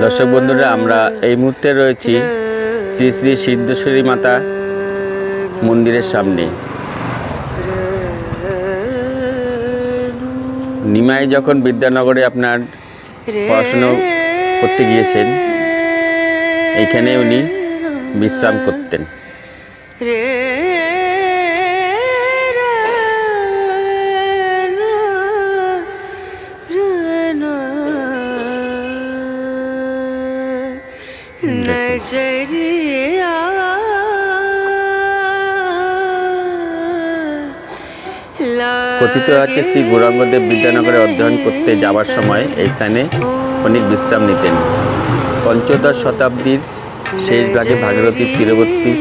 দর্শক বন্ধুরা, আমরা এই মুহূর্তে রয়েছি শ্রী শ্রী সিদ্ধেশ্বরী মাতা মন্দিরের সামনে। নিমাই যখন বিদ্যানগরে আপনার পড়াশুনো করতে গিয়েছেন, এইখানে উনি বিশ্রাম করতেন। কথিত আছে শ্রী গৌরাঙ্গদেব বিদ্যানগরে অধ্যয়ন করতে যাওয়ার সময় এই স্থানে অনেক বিশ্রাম নিতেন। পঞ্চদশ শতাব্দীর শেষ ভাগে ভাগীরথীর তীরবর্তী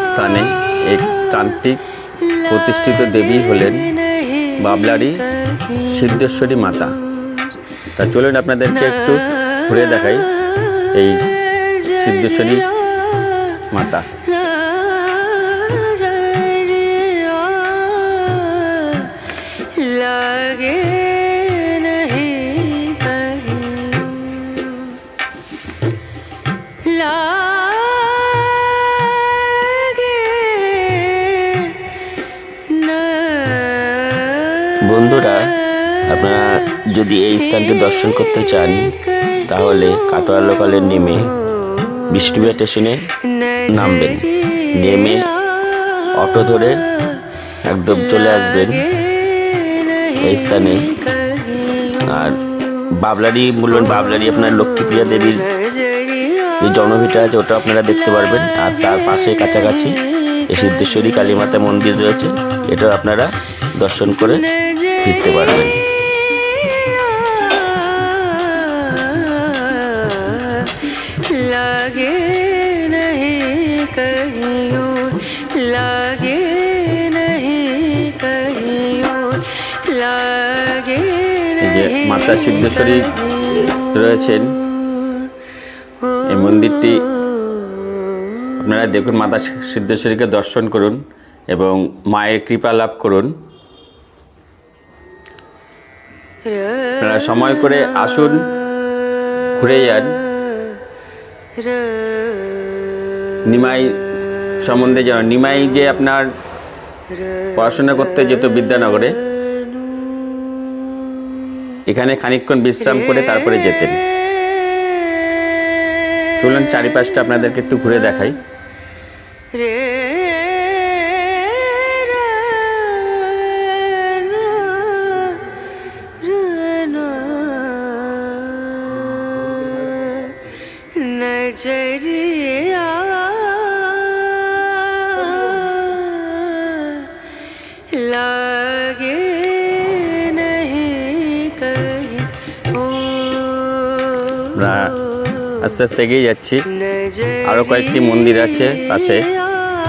স্থানে এক তান্ত্রিক প্রতিষ্ঠিত দেবী হলেন বাবলারি সিদ্ধেশ্বরী মাতা। তা চলুন আপনাদেরকে একটু ঘুরে দেখাই এই সিদ্ধেশ্বরী মাতা। বন্ধুরা, আপনারা যদি এই স্থানটি দর্শন করতে চান তাহলে কাটোয়া লোকালে নেমে বিষ্ণুবিহার স্টেশনে নামবেন। নেমে অটো ধরে একদম চলে আসবেন এই স্থানে। আর বাবলারি আপনার লক্ষ্মীপ্রিয়া দেবীর যে জন্মভিটা আছে ওটা আপনারা দেখতে পারবেন। আর তার পাশে কাছাকাছি এই সিদ্ধেশ্বরী কালীমাতা মন্দির রয়েছে, এটাও আপনারা দর্শন করে ফিরতে পারবেন। মাতা সিদ্ধেশ্বরী রয়েছেন এই মন্দিরটি আপনারা দেখুন। মাতা সিদ্ধেশ্বরীকে দর্শন করুন এবং মায়ের কৃপা লাভ করুন। আপনারা সময় করে আসুন, ঘুরে যান। নিমাই সম্বন্ধে জানুন। নিমাই যে আপনার পড়াশোনা করতে যেত বিদ্যানগরে, এখানে খানিকক্ষণ বিশ্রাম করে তারপরে যেতেন। চলুন চারিপাশটা আপনাদেরকে একটু ঘুরে দেখাই। আমরা আস্তে আস্তে এগিয়ে যাচ্ছি। আরও কয়েকটি মন্দির আছে পাশে,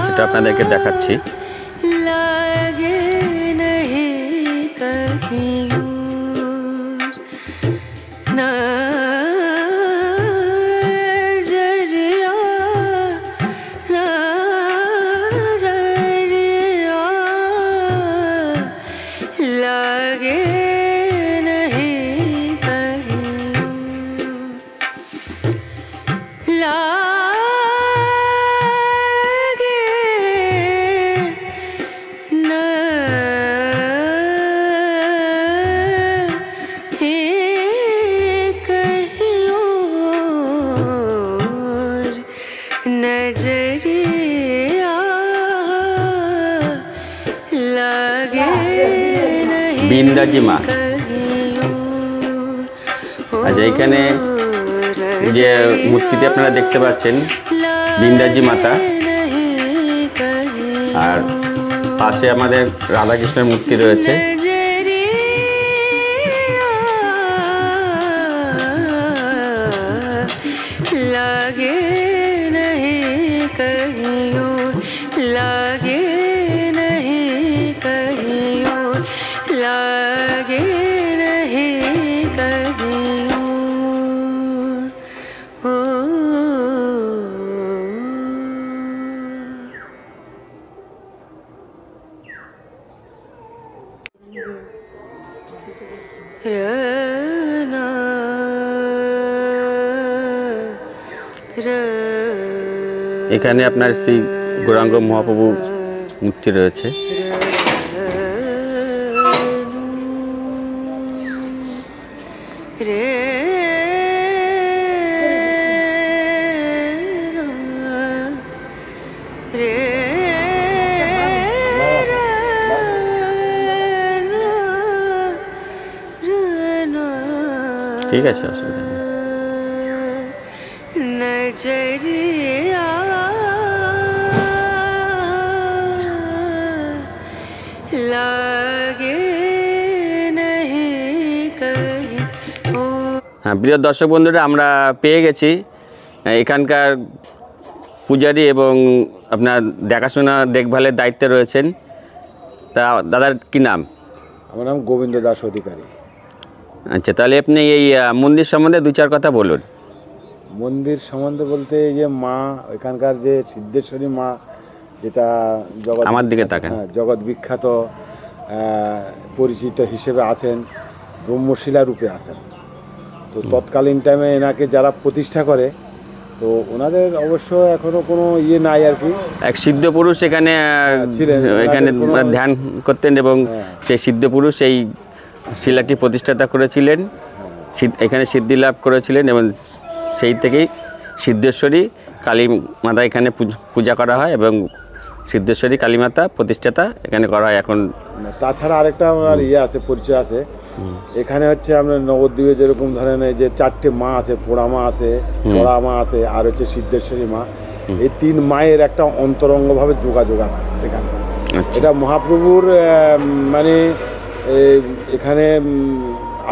সেটা আপনাদেরকে দেখাচ্ছি। বিন্দাজি মা। আচ্ছা, এখানে যে মূর্তিটি আপনারা দেখতে পাচ্ছেন বিন্দাজি মাতা, আর পাশে আমাদের রাধাকৃষ্ণের মূর্তি রয়েছে। Yeah. এখানে আপনার শ্রী গৌরাঙ্গ মহাপ্রভু মূর্তি রয়েছে। ঠিক আছে, অসুবিধা নেই। হ্যাঁ, প্রিয় দর্শক বন্ধুরা, আমরা পেয়ে গেছি এখানকার পূজারী এবং আপনার দেখাশোনা দেখভালের দায়িত্বে রয়েছেন। তা দাদার কি নাম? আমার নাম গোবিন্দ দাস অধিকারী। আচ্ছা, তাহলে আপনি এই মন্দির সম্বন্ধে দু চার কথা বলুন। মন্দির সম্বন্ধে বলতে এই যে মা, এখানকার যে সিদ্ধেশ্বরী মা, যেটা জগৎ আমার দিকে তাকান। জগৎ বিখ্যাত পরিচিত হিসেবে আছেন, ব্রহ্মশিলা রূপে আছেন। তো তৎকালীন টাইমে এনাকে যারা প্রতিষ্ঠা করে, তো ওনাদের অবশ্য এখনো কোনো ইয়ে নাই আর কি। এক সিদ্ধ পুরুষ এখানে ছিলেন, এখানে ধ্যান করতেন এবং সেই সিদ্ধ পুরুষ এই শিলাটি প্রতিষ্ঠাতা করেছিলেন, এখানে সিদ্ধি লাভ করেছিলেন এবং সেই থেকেই সিদ্ধেশ্বরী কালী মাতা এখানে পূজা করা হয় এবং সিদ্ধেশ্বরী কালী মাতা প্রতিষ্ঠাতা এখানে করা হয় এখন। তাছাড়া আরেকটা আমার ইয়ে আছে, পরিচয় আছে। এখানে হচ্ছে আমরা নবদ্বীপে যেরকম ধরেন এই যে 4টে মা আছে, পোড়া মা আছে, পোড়া মা আছে, আর হচ্ছে সিদ্ধেশ্বরী মা, এই 3 মায়ের একটা অন্তরঙ্গভাবে যোগাযোগ আছে এখানে। এটা মহাপ্রভুর মানে এখানে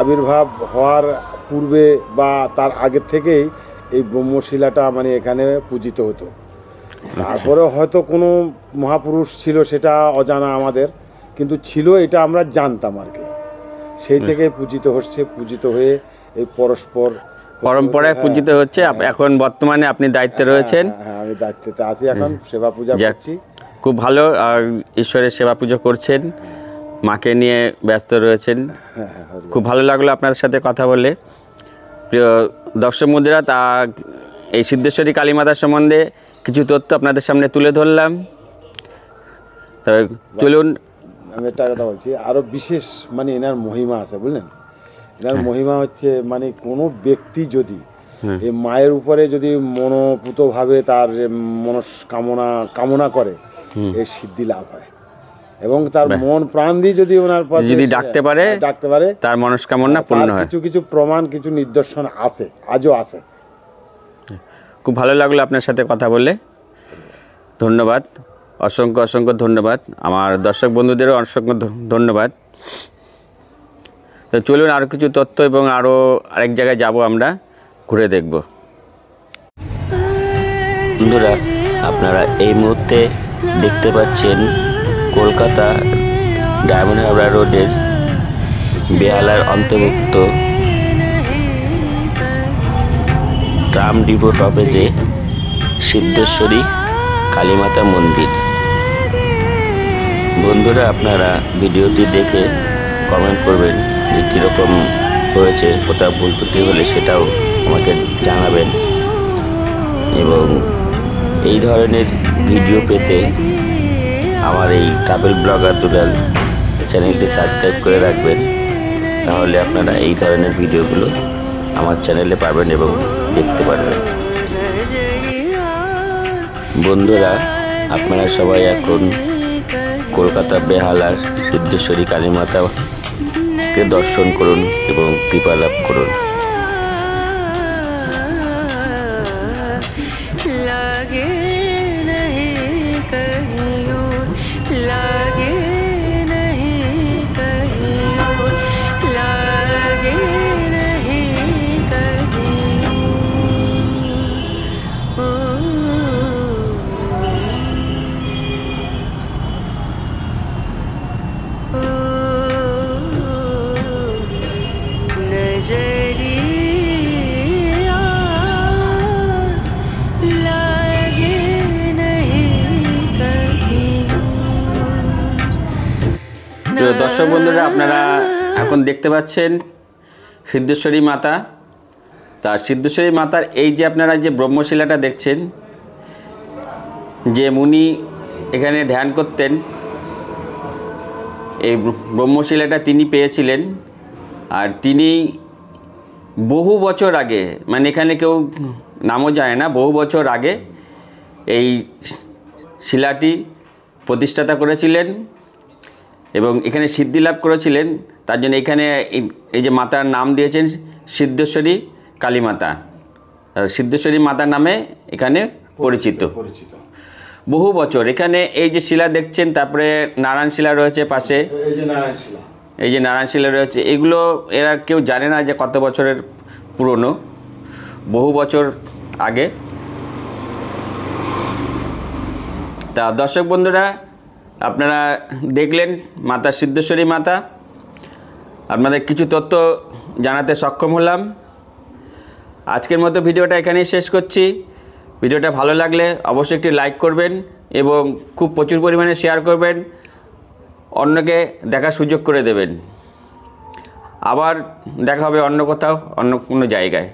আবির্ভাব হওয়ার পূর্বে বা তার আগের থেকেই এই ব্রহ্মশিলাটা মানে এখানে পূজিত হতো। তারপরে হয়তো কোনো মহাপুরুষ ছিল সেটা অজানা আমাদের, কিন্তু ছিল এটা আমরা জানতাম আর কি। সেই থেকে পূজিত হচ্ছে, পূজিত হয়ে এই পরস্পর পরম্পরায় পূজিত হচ্ছে। এখন বর্তমানে আপনি দায়িত্বে রয়েছেন। হ্যাঁ, আমি দায়িত্বে আছি, এখন সেবা পূজা করছি। খুব ভালো, ঈশ্বরের সেবা পুজো করছেন, মাকে নিয়ে ব্যস্ত রয়েছেন। খুব ভালো লাগলো আপনার সাথে কথা বলে। প্রিয় দর্শক বন্ধুরা, তা এই সিদ্ধেশ্বরী কালী মাতার সম্বন্ধে কিছু তথ্য আপনাদের সামনে তুলে ধরলাম। তবে চলুন, আমি একটা কথা বলছি, আরও বিশেষ মানে এনার মহিমা আছে, বুঝলেন। এনার মহিমা হচ্ছে মানে কোনো ব্যক্তি যদি এই মায়ের উপরে যদি মনোপুতভাবে তার মনস্কামনা কামনা করে, এর সিদ্ধি লাভ হয় এবং তার মন প্রাণ দিয়ে যদি ওনার যদি ডাকতে পারে তার মনস্কামনা পূর্ণ হয়। কিছু কিছু প্রমাণ, কিছু নিদর্শন আছে, আজও আছে। খুব ভালো লাগলো আপনার সাথে কথা বলে। ধন্যবাদ, অসংখ্য অসংখ্য ধন্যবাদ। আমার দর্শক বন্ধুদেরও অসংখ্য ধন্যবাদ। তো চলুন, আরও কিছু তথ্য এবং আরও আরেক জায়গায় যাব, আমরা ঘুরে দেখব। বন্ধুরা, আপনারা এই মুহূর্তে দেখতে পাচ্ছেন কলকাতা ডায়মন্ড হারবার রোডের বেহালার অন্তর্ভুক্ত ট্রাম ডিপো টপেজে সিদ্ধেশ্বরী কালীমাতা মন্দির। বন্ধুরা, আপনারা ভিডিওটি দেখে কমেন্ট করবেন যে কীরকম হয়েছে, কোথাও ভুল ত্রুটি হলে সেটাও আমাকে জানাবেন। এবং এই ধরনের ভিডিও পেতে আমার এই ট্রাভেল ব্লগার দুলাল চ্যানেলটি সাবস্ক্রাইব করে রাখবেন, তাহলে আপনারা এই ধরনের ভিডিওগুলো আমার চ্যানেলে পাবেন এবং দেখতে পারবেন। বন্ধুরা, আপনারা সবাই এখন কলকাতা বেহালার সিদ্ধেশ্বরী কালী মাতাকে দর্শন করুন এবং কৃপা লাভ করুন। তো দর্শক বন্ধুরা, আপনারা এখন দেখতে পাচ্ছেন সিদ্ধেশ্বরী মাতা। তা সিদ্ধেশ্বরী মাতার এই যে আপনারা যে ব্রহ্মশিলাটা দেখছেন, যে মুনি এখানে ধ্যান করতেন, এই ব্রহ্মশিলাটা তিনি পেয়েছিলেন। আর তিনি বহু বছর আগে, মানে এখানে কেউ নামও জানে না, বহু বছর আগে এই শিলাটি প্রতিষ্ঠাতা করেছিলেন এবং এখানে সিদ্ধি লাভ করেছিলেন। তার জন্য এখানে এই যে মাতার নাম দিয়েছেন সিদ্ধেশ্বরী কালী মাতা, সিদ্ধেশ্বরী মাতার নামে এখানে পরিচিত। বহু বছর এখানে এই যে শিলা দেখছেন, তারপরে নারায়ণ শিলা রয়েছে পাশে, এই যে নারায়ণ শিলা, এই যে নারায়ণ শিলা রয়েছে, এগুলো এরা কেউ জানে না যে কত বছরের পুরনো, বহু বছর আগে। তা দর্শক বন্ধুরা, আপনারা দেখলেন মাতা সিদ্ধেশ্বরী মাতা, আপনাদের কিছু তথ্য জানাতে সক্ষম হলাম। আজকের মতো ভিডিওটা এখানেই শেষ করছি। ভিডিওটা ভালো লাগলে অবশ্যই একটি লাইক করবেন এবং খুব প্রচুর পরিমাণে শেয়ার করবেন, অন্যকে দেখার সুযোগ করে দেবেন। আবার দেখা হবে অন্য কোথাও, অন্য কোনো জায়গায়।